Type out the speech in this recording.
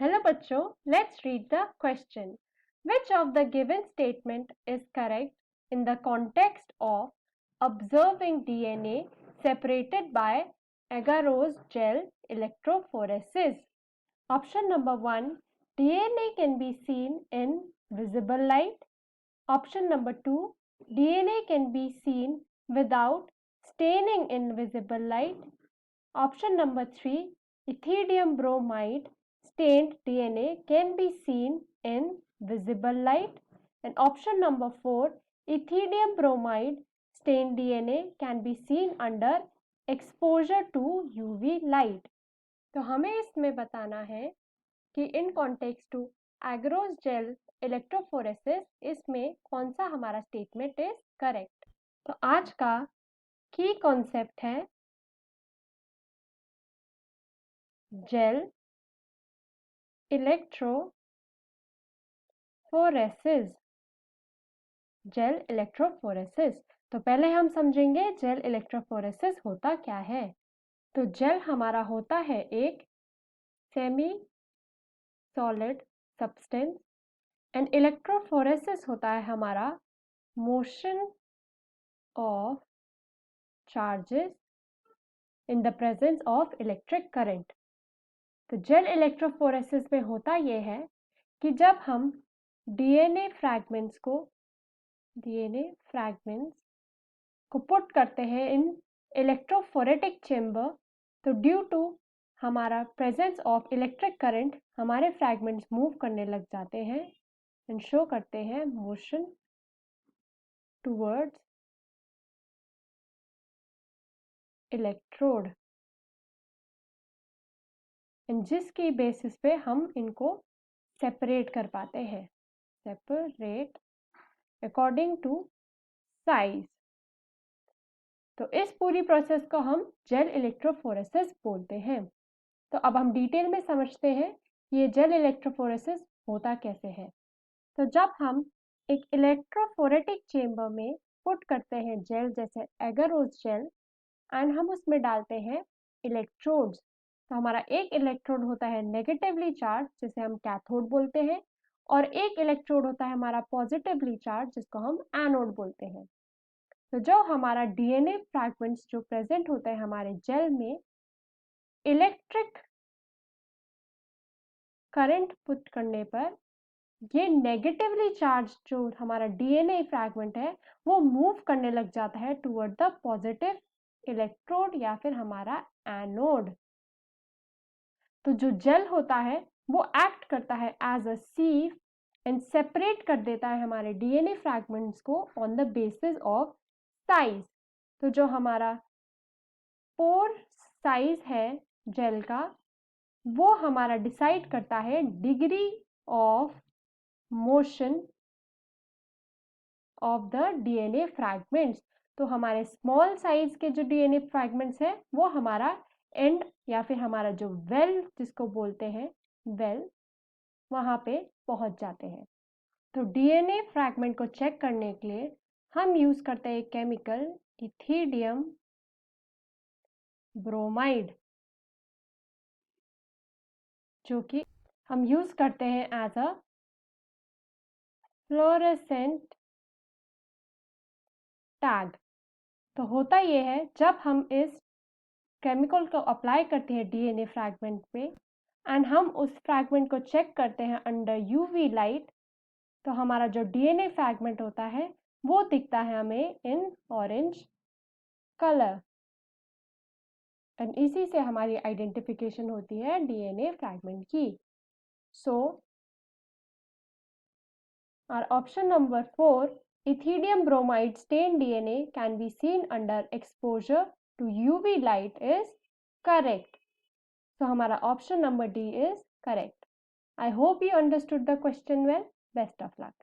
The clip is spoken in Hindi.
Hello बच्चों, let's read the question. Which of the given statement is correct in the context of observing DNA separated by agarose gel electrophoresis? Option number 1, DNA can be seen in visible light. Option number 2, DNA can be seen without staining in visible light. Option number 3, ethidium bromide stained DNA can be seen in visible light. And option number 4, ethidium bromide stained DNA can be seen under exposure to UV light. तो हमें इसमें बताना है कि in context to agarose gel electrophoresis इसमें कौन सा हमारा स्टेटमेंट इज करेक्ट। तो आज का की कॉन्सेप्ट है जेल इलेक्ट्रोफोरेसिस। जेल इलेक्ट्रोफोरेसिस, तो पहले हम समझेंगे जेल इलेक्ट्रोफोरेसिस होता क्या है। तो जेल हमारा होता है एक semi solid substance and electrophoresis होता है हमारा motion of charges in the presence of electric current. तो जेल इलेक्ट्रोफोरेसिस में होता यह है कि जब हम डीएनए फ्रैगमेंट्स को पुट करते हैं इन इलेक्ट्रोफोरेटिक चेंबर, तो ड्यू टू हमारा प्रेजेंस ऑफ इलेक्ट्रिक करंट हमारे फ्रैगमेंट्स मूव करने लग जाते हैं एंड शो करते हैं मोशन टूवर्ड्स इलेक्ट्रोड, एंड जिसकी बेसिस पे हम इनको सेपरेट कर पाते हैं, सेपरेट अकॉर्डिंग टू साइज। तो इस पूरी प्रोसेस को हम जेल इलेक्ट्रोफोरेसिस बोलते हैं। तो अब हम डिटेल में समझते हैं ये जेल इलेक्ट्रोफोरेसिस होता कैसे है। तो जब हम एक इलेक्ट्रोफोरेटिक चेंबर में पुट करते हैं जेल जैसे एगारोज जेल एंड हम उसमें डालते हैं इलेक्ट्रोड्स, तो हमारा एक इलेक्ट्रोड होता है नेगेटिवली चार्ज जिसे हम कैथोड बोलते हैं और एक इलेक्ट्रोड होता है हमारा पॉजिटिवली चार्ज जिसको हम एनोड बोलते हैं। तो जो हमारा डीएनए फ्रैगमेंट्स जो प्रेजेंट होते हैं हमारे जेल में, इलेक्ट्रिक करंट पुट करने पर ये नेगेटिवली चार्ज जो हमारा डीएनए फ्रैगमेंट है वो मूव करने लग जाता है टुवर्ड द पॉजिटिव इलेक्ट्रोड या फिर हमारा एनोड। तो जो जेल होता है वो एक्ट करता है एज अ सीव एंड सेपरेट कर देता है हमारे डीएनए फ्रैगमेंट्स को on the basis of size. तो जो हमारा पोर साइज है जेल का वो हमारा डिसाइड करता है degree of motion of the DNA fragments. तो हमारे स्मॉल साइज के जो डीएनए फ्रैगमेंट्स हैं वो हमारा एंड या फिर हमारा जो वेल जिसको बोलते हैं वेल वहां पे पहुंच जाते हैं। तो डीएनए फ्रैगमेंट को चेक करने के लिए हम यूज करते हैं केमिकल इथिडियम ब्रोमाइड, जो कि हम यूज करते हैं एज अ फ्लोरेसेंट टैग। तो होता यह है जब हम इस केमिकल को अप्लाई करते हैं डीएनए फ्रैगमेंट पे एंड हम उस फ्रैगमेंट को चेक करते हैं अंडर यूवी लाइट, तो हमारा जो डीएनए फ्रैगमेंट होता है वो दिखता है हमें इन ऑरेंज कलर एंड इसी से हमारी आइडेंटिफिकेशन होती है डीएनए फ्रैगमेंट की। So our option number 4, ethidium bromide stained DNA can be seen under exposure to UV light is correct. So हमारा option number D is correct. I hope you understood the question well. Best of luck.